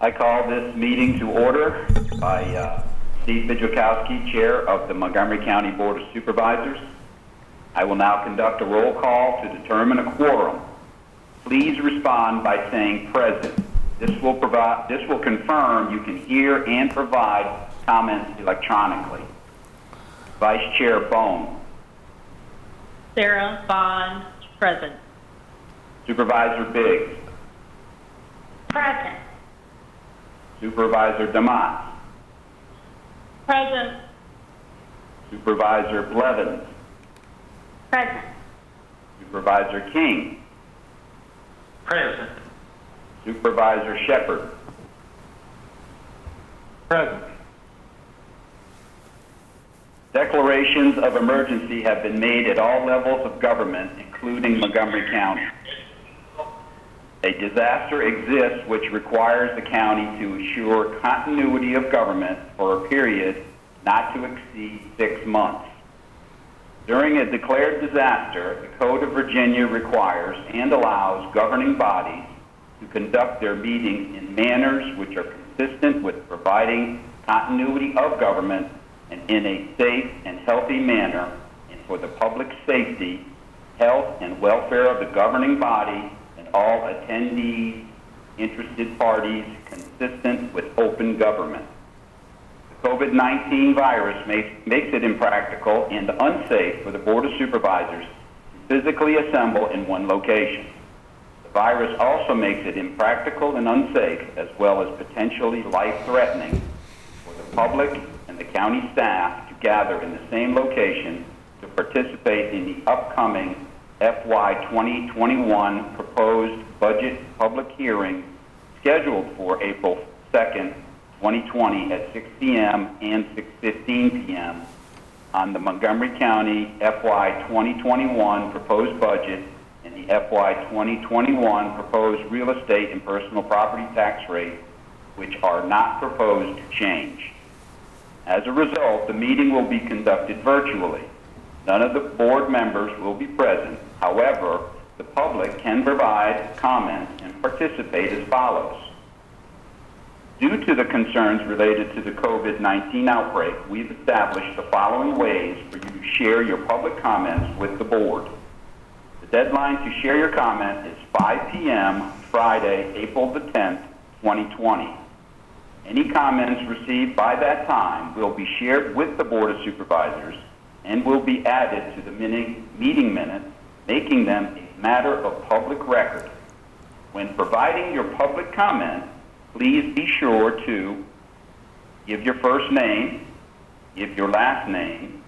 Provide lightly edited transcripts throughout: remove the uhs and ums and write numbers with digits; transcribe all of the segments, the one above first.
I call this meeting to order by Steve Bidjakowski, Chair of the Montgomery County Board of Supervisors. I will now conduct a roll call to determine a quorum. Please respond by saying present. This will confirm you can hear and provide comments electronically. Vice Chair Bone. Sarah Bond, present. Supervisor Biggs. Present. Supervisor DeMott. Present. Supervisor Blevins. Present. Supervisor King. Present. Supervisor Shepard. Present. Declarations of emergency have been made at all levels of government, including Montgomery County. A disaster exists which requires the county to assure continuity of government for a period not to exceed 6 months. During a declared disaster, the Code of Virginia requires and allows governing bodies to conduct their meetings in manners which are consistent with providing continuity of government and in a safe and healthy manner, and for the public safety, health, and welfare of the governing body and all attendees, interested parties, consistent with open government. The COVID-19 virus makes it impractical and unsafe for the Board of Supervisors to physically assemble in one location. The virus also makes it impractical and unsafe, as well as potentially life-threatening, for the public and the county staff to gather in the same location to participate in the upcoming FY 2021 proposed budget public hearing scheduled for April 2nd, 2020 at 6 p.m. and 6:15 p.m. on the Montgomery County FY 2021 proposed budget and the FY 2021 proposed real estate and personal property tax rate, which are not proposed to change. As a result, the meeting will be conducted virtually. None of the board members will be present. However, the public can provide comments and participate as follows. Due to the concerns related to the COVID-19 outbreak, we've established the following ways for you to share your public comments with the board. The deadline to share your comment is 5 p.m. Friday, April the 10th, 2020. Any comments received by that time will be shared with the Board of Supervisors and will be added to the meeting minutes, making them a matter of public record. When providing your public comment, please be sure to give your first name, give your last name,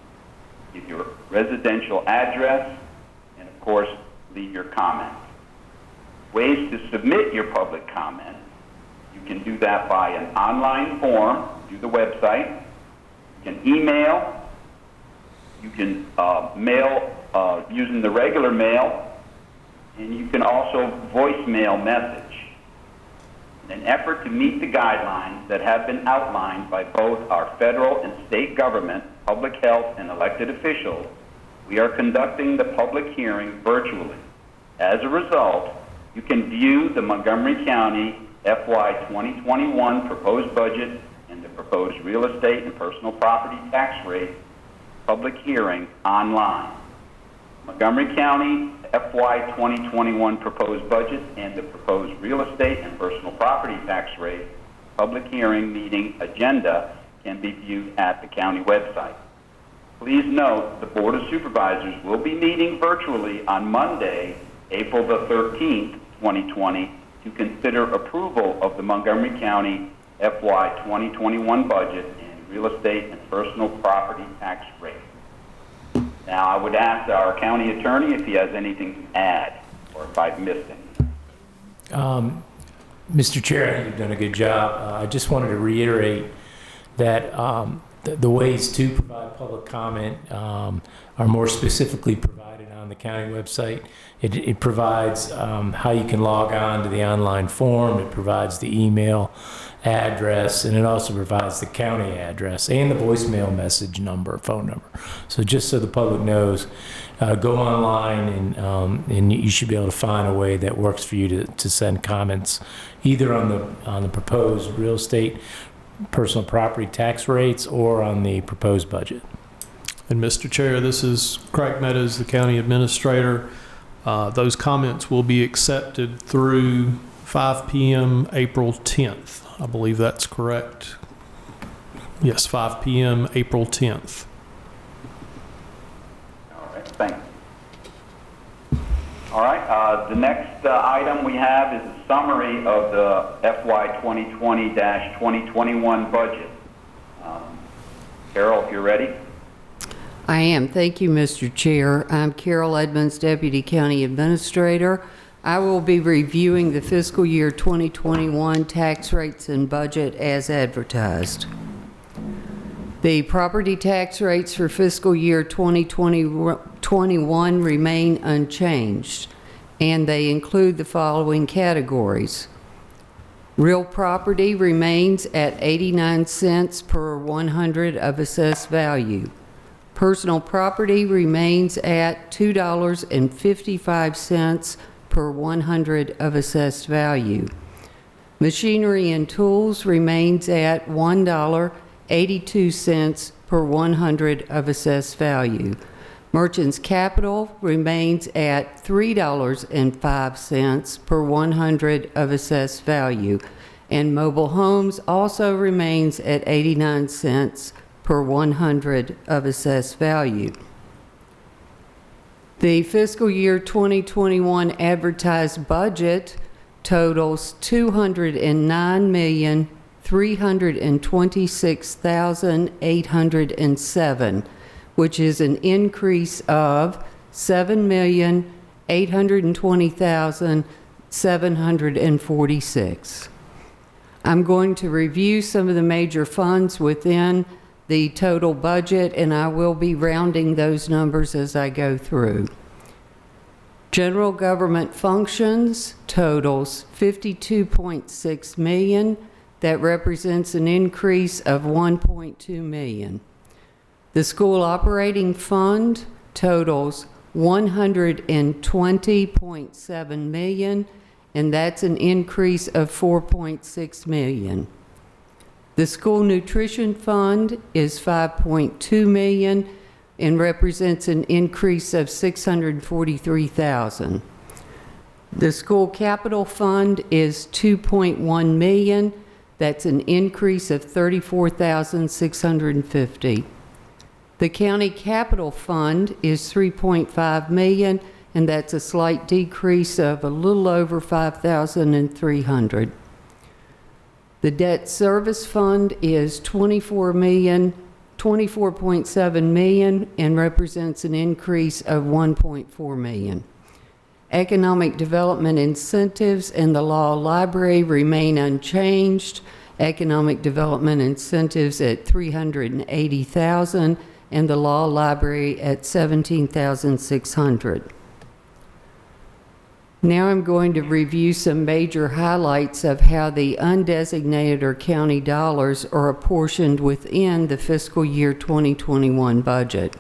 give your residential address, and of course, leave your comment. Ways to submit your public comment: you can do that by an online form through the website. You can email. You can mail using the regular mail, and you can also voicemail message. In an effort to meet the guidelines that have been outlined by both our federal and state government, public health, and elected officials, we are conducting the public hearing virtually. As a result, you can view the Montgomery County FY 2021 proposed budget and the proposed real estate and personal property tax rate public hearing online. Montgomery County FY 2021 proposed budget and the proposed real estate and personal property tax rate public hearing meeting agenda can be viewed at the county website. Please note the Board of Supervisors will be meeting virtually on Monday, April the 13th, 2020, to consider approval of the Montgomery County FY 2021 budget and real estate and personal property tax rate. Now, I would ask our county attorney if he has anything to add or if I've missed anything. Mr. Chair, I think you've done a good job. I just wanted to reiterate that the ways to provide public comment are more specifically provided on the county website. It provides how you can log on to the online form. It provides the email address, and it also provides the county address and the voicemail message number, phone number. So just so the public knows, go online and you should be able to find a way that works for you to send comments either on the proposed real estate personal property tax rates or on the proposed budget. And Mr. Chair, this is Craig Meadows, the county administrator. Those comments will be accepted through 5 p.m. April 10th. I believe that's correct. Yes, 5 p.m. April 10th. All right, thanks. All right, the next item we have is a summary of the FY 2020-2021 budget. Carol, if you're ready. I am. Thank you, Mr. Chair. I'm Carol Edmonds, Deputy County Administrator. I will be reviewing the fiscal year 2021 tax rates and budget as advertised. The property tax rates for fiscal year 2021 remain unchanged, and they include the following categories. Real property remains at 89 cents per 100 of assessed value. Personal property remains at $2.55 per 100 of assessed value. Machinery and tools remains at $1.82 per 100 of assessed value. Merchants capital remains at $3.05 per 100 of assessed value. And mobile homes also remains at 89 cents per 100 of assessed value. The fiscal year 2021 advertised budget totals $209,326,807, which is an increase of $7,820,746. I'm going to review some of the major funds within the total budget, and I will be rounding those numbers as I go through. General government functions totals $52.6 million. That represents an increase of $1.2 million. The school operating fund totals $120.7 million, and that's an increase of $4.6 million. The school nutrition fund is $5.2 million and represents an increase of $643,000. The school capital fund is $2.1 million. That's an increase of $34,650. The county capital fund is $3.5 million, and that's a slight decrease of a little over $5,300. The debt service fund is $24.7 million and represents an increase of $1.4 million. Economic development incentives and the law library remain unchanged. Economic development incentives at $380,000 and the law library at $17,600. Now I'm going to review some major highlights of how the undesignated or county dollars are apportioned within the fiscal year 2021 budget.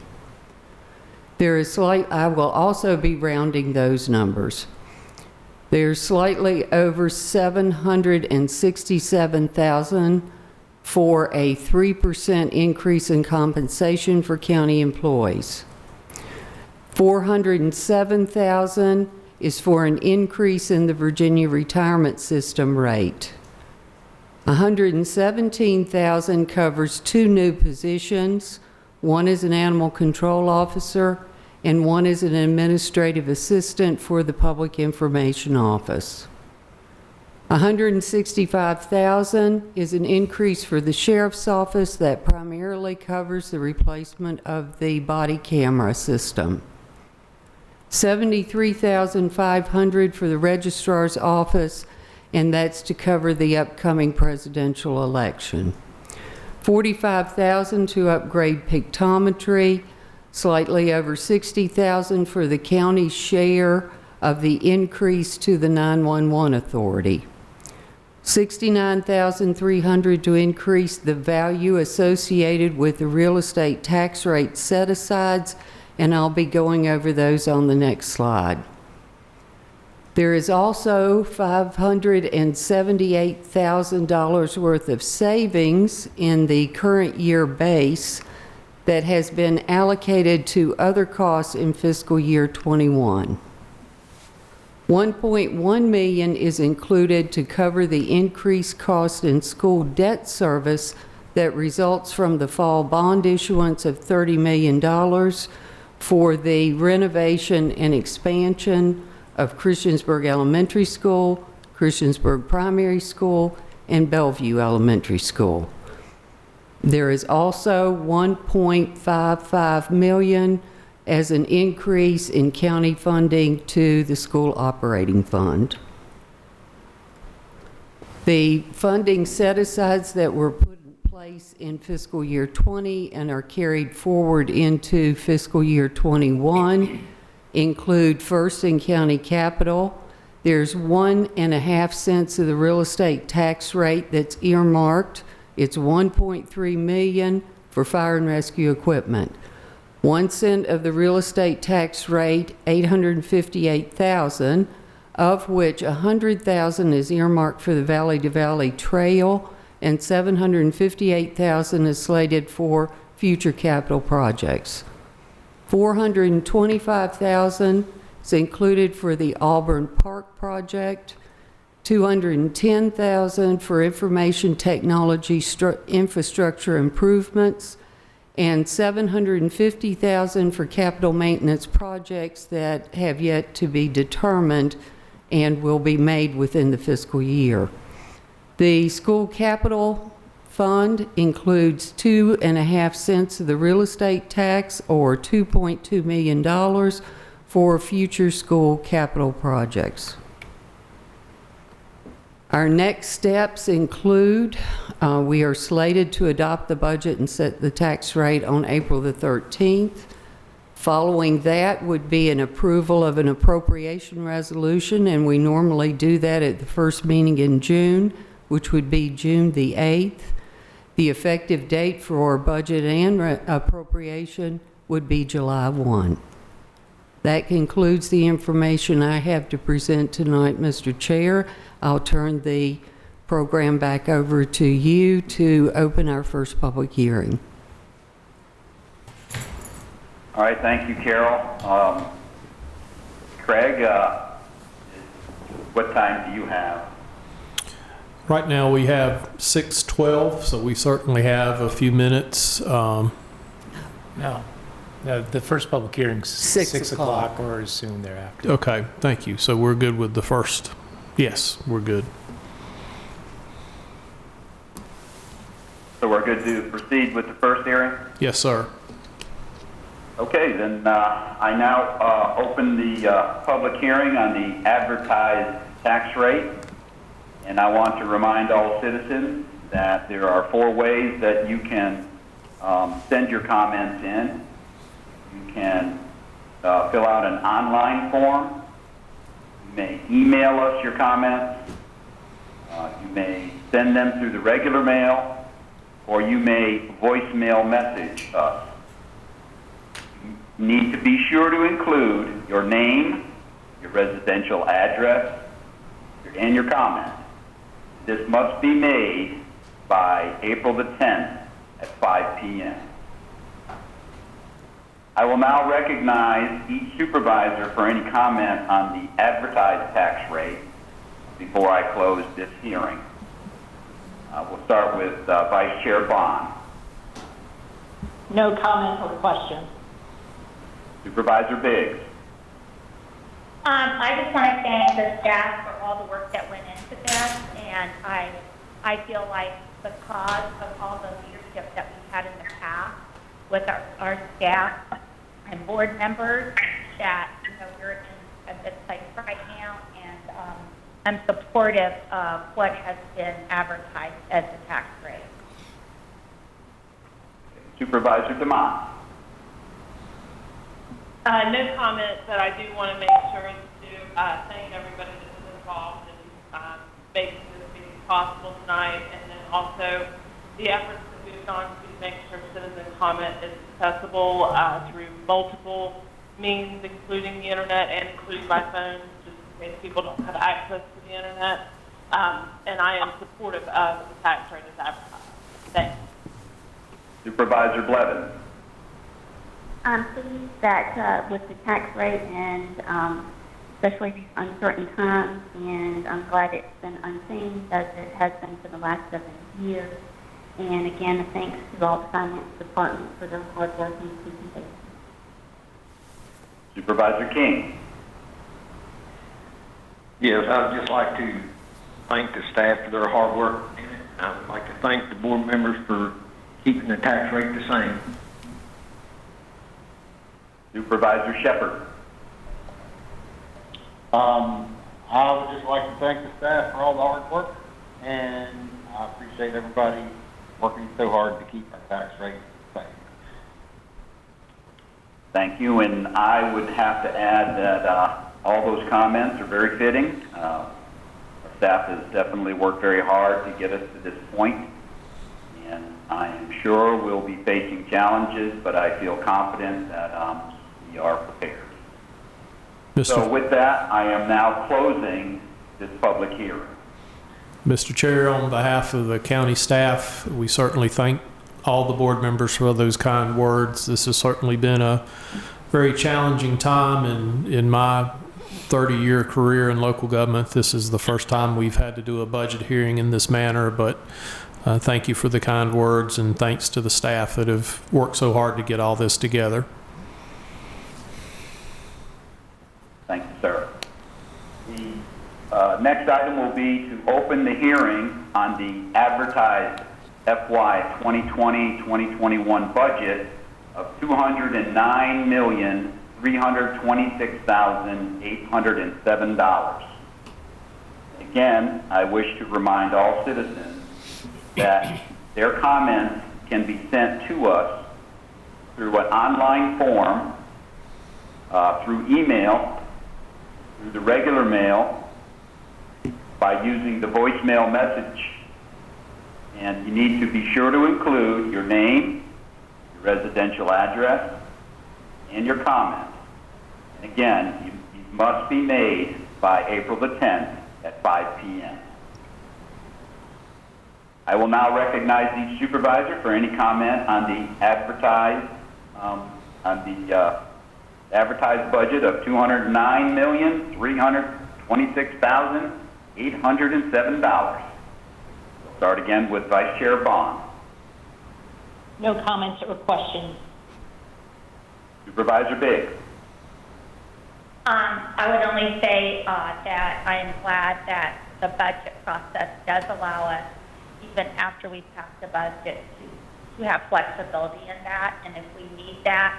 I will also be rounding those numbers. There's slightly over $767,000 for a 3% increase in compensation for county employees. $407,000 is for an increase in the Virginia retirement system rate. $117,000 covers 2 new positions. One is an animal control officer, and one is an administrative assistant for the Public Information Office. $165,000 is an increase for the Sheriff's Office that primarily covers the replacement of the body camera system. $73,500 for the Registrar's Office, and that's to cover the upcoming presidential election. $45,000 to upgrade pictometry, slightly over $60,000 for the county's share of the increase to the 911 authority. $69,300 to increase the value associated with the real estate tax rate set-asides, and I'll be going over those on the next slide. There is also $578,000 worth of savings in the current year base that has been allocated to other costs in fiscal year '21. $1.1 million is included to cover the increased cost in school debt service that results from the fall bond issuance of $30 million for the renovation and expansion of Christiansburg Elementary School, Christiansburg Primary School, and Bellevue Elementary School. There is also $1.55 million as an increase in county funding to the school operating fund. The funding set-asides that were put in place in fiscal year '20 and are carried forward into fiscal year '21 include first in county capital. There's 1.5 cents of the real estate tax rate that's earmarked. It's $1.3 million for fire and rescue equipment. 1 cent of the real estate tax rate, $858,000, of which $100,000 is earmarked for the Valley to Valley Trail, and $758,000 is slated for future capital projects. $425,000 is included for the Auburn Park project, $210,000 for information technology infrastructure improvements, and $750,000 for capital maintenance projects that have yet to be determined and will be made within the fiscal year. The school capital fund includes 2.5 cents of the real estate tax, or $2.2 million for future school capital projects. Our next steps include, we are slated to adopt the budget and set the tax rate on April the 13th. Following that would be an approval of an appropriation resolution, and we normally do that at the first meeting in June, which would be June the 8th. The effective date for budget and appropriation would be July 1. That concludes the information I have to present tonight, Mr. Chair. I'll turn the program back over to you to open our first public hearing. All right, thank you, Carol. Craig, what time do you have? Right now, we have 6:12, so we certainly have a few minutes. No, the first public hearing's 6 o'clock. or as soon thereafter. Okay, thank you. So we're good with the first. Yes, we're good. So we're good to proceed with the first hearing? Yes, sir. Okay, then I now open the public hearing on the advertised tax rate. And I want to remind all citizens that there are 4 ways that you can send your comments in. You can fill out an online form. You may email us your comments. You may send them through the regular mail, or you may voicemail message us. You need to be sure to include your name, your residential address, and your comment. This must be made by April the 10th at 5 p.m. I will now recognize each supervisor for any comment on the advertised tax rate before I close this hearing. We'll start with Vice Chair Bond. No comment or question. Supervisor Biggs. I just want to thank the staff for all the work that went into this, and I feel like because of all the leadership that we've had in the past with our staff and board members, that we're in a good place right now, and I'm supportive of what has been advertised as the tax rate. Supervisor DeMont. No comment, but I do want to make sure to thank everybody that was involved in making this meeting possible tonight, and then also the efforts that we've gone to make sure citizen comment is accessible through multiple means, including the internet and including by phone, just in case people don't have access to the internet. And I am supportive of the tax rate as advertised. Thanks. Supervisor Blevins. I'm pleased that with the tax rate and especially these uncertain times, and I'm glad it's been unchanged as it has been for the last 7 years. And again, thanks to all the finance department for their hard work and presentation. Supervisor King. Yes, I would just like to thank the staff for their hard work. I would like to thank the board members for keeping the tax rate the same. Supervisor Shepherd. I would just like to thank the staff for all the hard work, and I appreciate everybody working so hard to keep our tax rate the same. Thank you, and I would have to add that all those comments are very fitting. Our staff has definitely worked very hard to get us to this point, and I am sure we'll be facing challenges, but I feel confident that we are prepared. So with that, I am now closing this public hearing. Mr. Chair, on behalf of the county staff, we certainly thank all the board members for those kind words. This has certainly been a very challenging time, and in my 30-year career in local government, this is the first time we've had to do a budget hearing in this manner, but thank you for the kind words, and thanks to the staff that have worked so hard to get all this together. Thank you, sir. The next item will be to open the hearing on the advertised FY 2020-2021 budget of $209,326,807. Again, I wish to remind all citizens that their comments can be sent to us through an online form, through email, through the regular mail, by using the voicemail message. And you need to be sure to include your name, your residential address, and your comment. And again, you must be made by April the 10th at 5 p.m. I will now recognize each supervisor for any comment on the advertised budget of $209,326,807. We'll start again with Vice Chair Bond. No comments or questions. Supervisor Biggs. I would only say that I am glad that the budget process does allow us, even after we pass the budget, to have flexibility in that. And if we need that,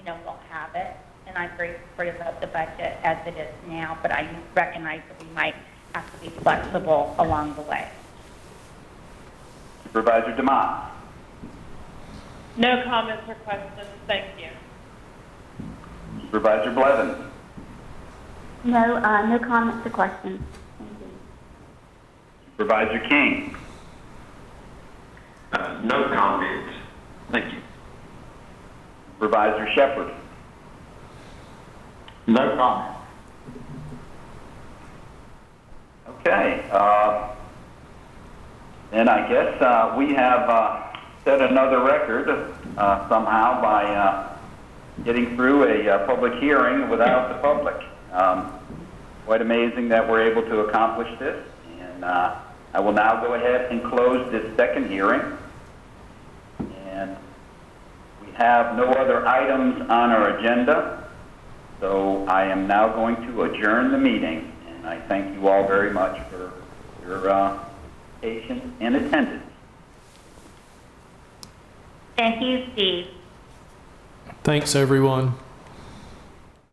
we'll have it. And I'm very supportive of the budget as it is now, but I recognize that we might have to be flexible along the way. Supervisor DeMott. No comments or questions. Thank you. Supervisor Blevins. No, no comments or questions. Thank you. Supervisor King. No comments. Thank you. Supervisor Shepherd. No comment. Okay. Then I guess we have set another record somehow by getting through a public hearing without the public. Quite amazing that we're able to accomplish this. And I will now go ahead and close this second hearing. And we have no other items on our agenda. So I am now going to adjourn the meeting. And I thank you all very much for your patience and attendance. Thank you, Steve. Thanks, everyone.